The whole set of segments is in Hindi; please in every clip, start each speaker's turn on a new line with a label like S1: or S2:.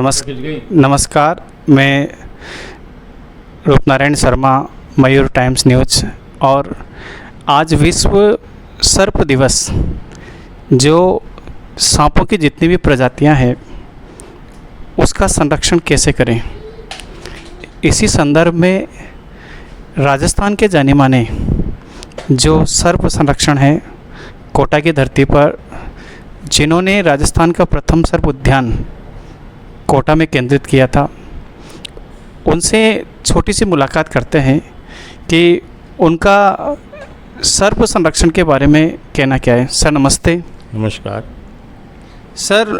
S1: नमस्कार, मैं रूपनारायण शर्मा, मयूर टाइम्स न्यूज़। और आज विश्व सर्प दिवस, जो सांपों की जितनी भी प्रजातियां हैं उसका संरक्षण कैसे करें, इसी संदर्भ में राजस्थान के जाने माने जो सर्प संरक्षण है कोटा की धरती पर, जिन्होंने राजस्थान का प्रथम सर्प उद्यान कोटा में केंद्रित किया था, उनसे छोटी सी मुलाकात करते हैं कि उनका सर्प संरक्षण के बारे में कहना क्या है। सर नमस्ते।
S2: नमस्कार
S1: सर,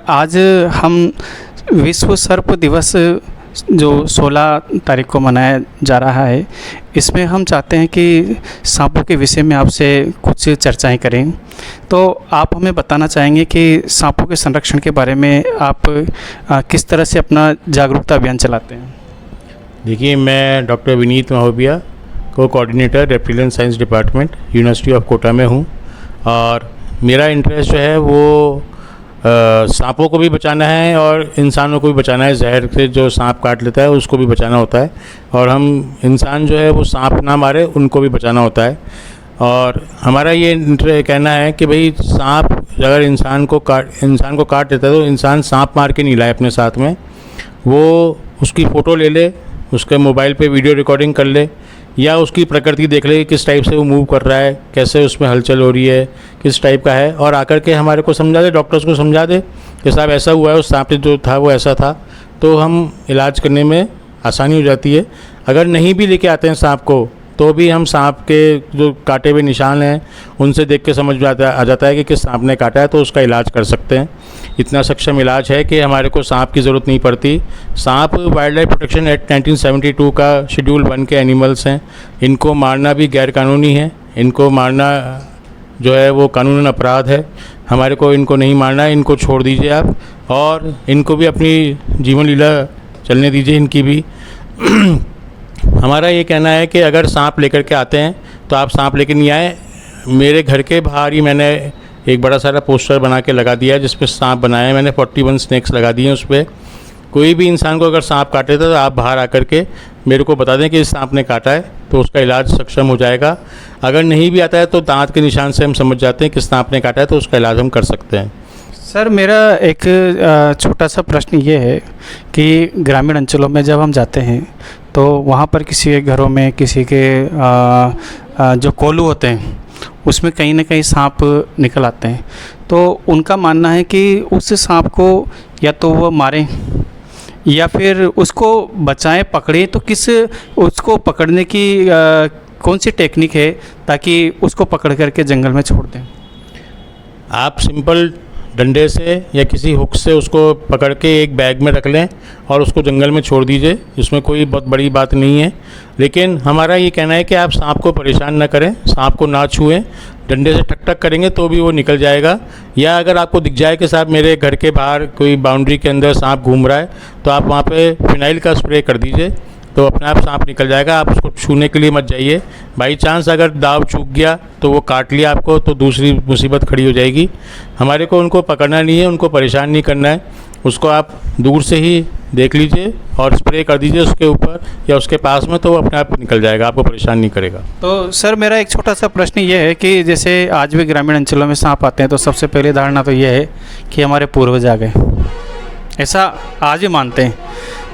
S1: आज हम विश्व सर्प दिवस जो 16 तारीख को मनाया जा रहा है, इसमें हम चाहते हैं कि सांपों के विषय में आपसे कुछ चर्चाएं करें। तो आप हमें बताना चाहेंगे कि सांपों के संरक्षण के बारे में आप किस तरह से अपना जागरूकता अभियान चलाते हैं।
S2: देखिए, मैं doctor Vineet Mahobia, co coordinator reptilian science department, university of Kota में हूँ। और मेरा इंटरेस्ट जो है वो सांपों को भी बचाना है और इंसानों को भी बचाना है। जहर से जो सांप काट लेता है उसको भी बचाना होता है, और हम इंसान जो है वो सांप ना मारे उनको भी बचाना होता है। और हमारा ये कहना है कि भाई सांप अगर इंसान को काट लेता है तो इंसान सांप मार के नहीं लाए अपने साथ में, वो उसकी फ़ोटो ले ले, उसके मोबाइल पे वीडियो रिकॉर्डिंग कर ले, या उसकी प्रकृति देख ले किस टाइप से वो मूव कर रहा है, कैसे उसमें हलचल हो रही है, किस टाइप का है, और आकर के हमारे को समझा दे, डॉक्टर्स को समझा दे कि साहब ऐसा हुआ है, उस सांप जो था वो ऐसा था, तो हम इलाज करने में आसानी हो जाती है। अगर नहीं भी लेके आते हैं सांप को, तो भी हम सांप के जो काटे हुए निशान हैं उनसे देख के समझ में आ जाता है कि किस सांप ने काटा है, तो उसका इलाज कर सकते हैं। इतना सक्षम इलाज है कि हमारे को सांप की ज़रूरत नहीं पड़ती। सांप वाइल्ड लाइफ प्रोटेक्शन एक्ट 1972 का शेड्यूल 1 के एनिमल्स हैं। इनको मारना भी गैर कानूनी है, इनको मारना जो है वो कानूनन अपराध है। हमारे को इनको नहीं मारना है, इनको छोड़ दीजिए आप, और इनको भी अपनी जीवन लीला चलने दीजिए इनकी भी। हमारा ये कहना है कि अगर सांप लेकर के आते हैं तो आप सांप लेकर नहीं आए। मेरे घर के बाहर ही मैंने एक बड़ा सारा पोस्टर बना के लगा दिया है जिस पे सांप बनाए हैं मैंने, 41 स्नेक्स लगा दिए हैं उस पर। कोई भी इंसान को अगर सांप काटे तो आप बाहर आकर के मेरे को बता दें कि इस सांप ने काटा है, तो उसका इलाज सक्षम हो जाएगा। अगर नहीं भी आता है तो दांत के निशान से हम समझ जाते हैं कि सांप ने काटा है, तो उसका इलाज हम कर सकते हैं।
S1: सर, मेरा एक छोटा सा प्रश्न ये है कि ग्रामीण अंचलों में जब हम जाते हैं तो वहाँ पर किसी के घरों में किसी के जो कोल्हू होते हैं उसमें कहीं ना कहीं सांप निकल आते हैं, तो उनका मानना है कि उस सांप को या तो वो मारें या फिर उसको बचाएं, पकड़ें। तो किस उसको पकड़ने की कौन सी टेक्निक है ताकि उसको पकड़ करके जंगल में छोड़ दें?
S2: आप सिंपल डंडे से या किसी हुक से उसको पकड़ के एक बैग में रख लें और उसको जंगल में छोड़ दीजिए, इसमें कोई बहुत बड़ी बात नहीं है। लेकिन हमारा ये कहना है कि आप सांप को परेशान ना करें, सांप को ना छुएं। डंडे से ठक ठक करेंगे तो भी वो निकल जाएगा। या अगर आपको दिख जाए कि साहब मेरे घर के बाहर कोई बाउंड्री के अंदर सांप घूम रहा है, तो आप वहाँ पे फिनाइल का स्प्रे कर दीजिए, तो अपने आप सांप निकल जाएगा। आप उसको छूने के लिए मत जाइए। बाई चांस अगर दाव चूक गया तो वो काट लिया आपको, तो दूसरी मुसीबत खड़ी हो जाएगी। हमारे को उनको पकड़ना नहीं है, उनको परेशान नहीं करना है। उसको आप दूर से ही देख लीजिए और स्प्रे कर दीजिए उसके ऊपर या उसके पास में, तो वो अपने आप निकल जाएगा, आपको परेशान नहीं करेगा।
S1: तो सर, मेरा एक छोटा सा प्रश्न ये है कि जैसे आज भी ग्रामीण अंचलों में सांप आते हैं, तो सबसे पहले धारणा तो ये है कि हमारे पूर्वज आ गए, ऐसा आज भी मानते हैं।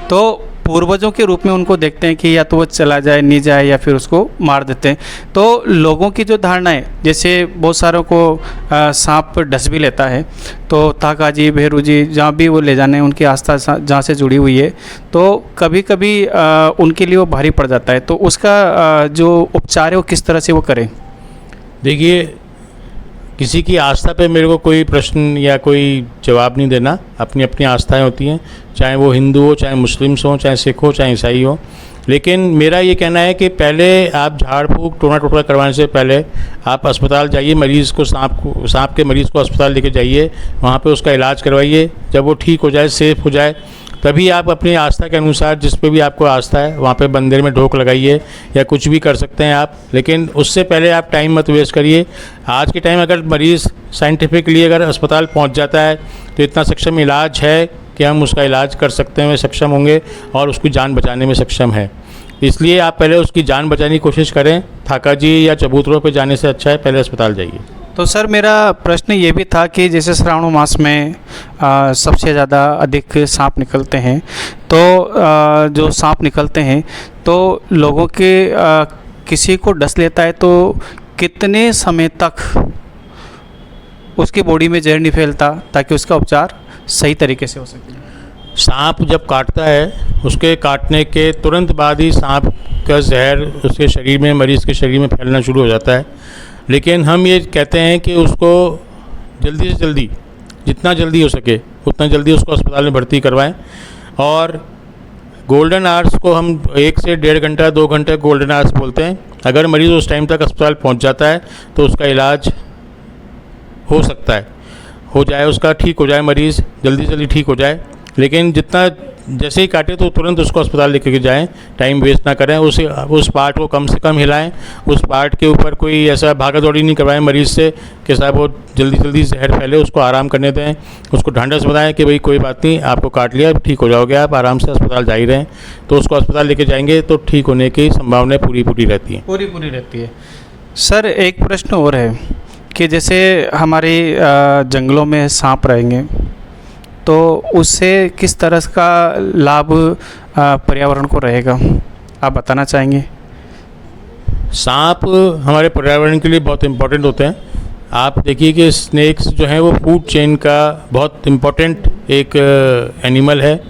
S1: तो पूर्वजों के रूप में उनको देखते हैं कि या तो वो चला जाए, नहीं जाए, या फिर उसको मार देते हैं। तो लोगों की जो धारणा है, जैसे बहुत सारों को सांप डस भी लेता है, तो ताकाजी, भैरू जी, जहाँ भी वो ले जाने उनकी आस्था जहाँ से जुड़ी हुई है, तो कभी कभी उनके लिए वो भारी पड़ जाता है। तो उसका जो उपचार है वो किस तरह से वो करें?
S2: देखिए, किसी की आस्था पे मेरे को कोई प्रश्न या कोई जवाब नहीं देना। अपनी अपनी आस्थाएं होती हैं, चाहे वो हिंदू हो, चाहे मुस्लिम्स हो, चाहे सिख हो, चाहे ईसाई हो। लेकिन मेरा ये कहना है कि पहले आप झाड़ फूँक टोना टोटका करवाने से पहले आप अस्पताल जाइए, मरीज़ को सांप के मरीज़ को अस्पताल लेके जाइए, वहाँ पे उसका इलाज करवाइए। जब वो ठीक हो जाए, सेफ़ हो जाए, तभी आप अपनी आस्था के अनुसार जिस पे भी आपको आस्था है वहाँ पे मंदिर में ढोक लगाइए या कुछ भी कर सकते हैं आप। लेकिन उससे पहले आप टाइम मत वेस्ट करिए। आज के टाइम अगर मरीज़ साइंटिफिकली अगर अस्पताल पहुँच जाता है तो इतना सक्षम इलाज है कि हम उसका इलाज कर सकते हैं, सक्षम होंगे और उसकी जान बचाने में सक्षम है। इसलिए आप पहले उसकी जान बचाने की कोशिश करें। थाकाजी या चबूतरों पे जाने से अच्छा है पहले अस्पताल जाइए।
S1: तो सर मेरा प्रश्न ये भी था कि जैसे श्रावण मास में सबसे ज़्यादा अधिक सांप निकलते हैं, तो जो सांप निकलते हैं तो लोगों के किसी को डस लेता है तो कितने समय तक उसकी बॉडी में जहर नहीं फैलता ताकि उसका उपचार सही तरीके से हो सके?
S2: सांप जब काटता है उसके काटने के तुरंत बाद ही सांप का जहर उसके शरीर में, मरीज़ के शरीर में फैलना शुरू हो जाता है। लेकिन हम ये कहते हैं कि उसको जल्दी से जल्दी, जितना जल्दी हो सके उतना जल्दी उसको अस्पताल में भर्ती करवाएं। और गोल्डन आवर्स को हम 1 से 1.5 घंटा 2 घंटे गोल्डन आवर्स बोलते हैं। अगर मरीज़ उस टाइम तक अस्पताल पहुंच जाता है तो उसका इलाज हो सकता है, हो जाए, उसका ठीक हो जाए, मरीज़ जल्दी से जल्दी ठीक हो जाए। लेकिन जितना जैसे ही काटे तो तुरंत उसको अस्पताल लेकर के जाएं, टाइम वेस्ट ना करें। उस पार्ट को कम से कम हिलाएं, उस पार्ट के ऊपर कोई ऐसा भागा दौड़ी नहीं करवाएं मरीज़ से कि साहब वो जल्दी जल्दी जहर फैले। उसको आराम करने दें, उसको ढांढस बताएं कि भाई कोई बात नहीं, आपको काट लिया, ठीक हो जाओगे, आप आराम से अस्पताल जा ही रहें। तो उसको अस्पताल लेके जाएंगे तो ठीक होने की संभावनाएँ पूरी रहती हैं।
S1: पूरी रहती है। सर एक प्रश्न और है कि जैसे हमारे जंगलों में सांप रहेंगे तो उससे किस तरह का लाभ पर्यावरण को रहेगा, आप बताना चाहेंगे?
S2: सांप हमारे पर्यावरण के लिए बहुत इम्पोर्टेंट होते हैं। आप देखिए कि स्नेक्स जो हैं वो फूड चेन का बहुत इम्पोर्टेंट एक एनिमल है।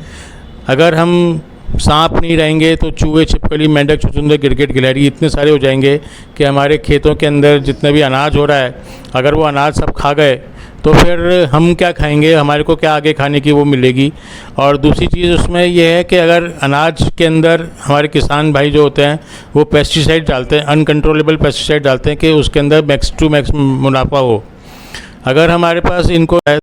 S2: अगर हम सांप नहीं रहेंगे तो चूहे, छिपकली, मेंढक, चुचुंदर, गिरगिट, गिलहरी इतने सारे हो जाएंगे कि हमारे खेतों के अंदर जितना भी अनाज हो रहा है, अगर वो अनाज सब खा गए तो फिर हम क्या खाएंगे, हमारे को क्या आगे खाने की वो मिलेगी। और दूसरी चीज़ उसमें यह है कि अगर अनाज के अंदर हमारे किसान भाई जो होते हैं वो पेस्टिसाइड डालते हैं, अनकंट्रोलेबल पेस्टिसाइड डालते हैं कि उसके अंदर मैक्स टू मैक्स मुनाफा हो। अगर हमारे पास इनको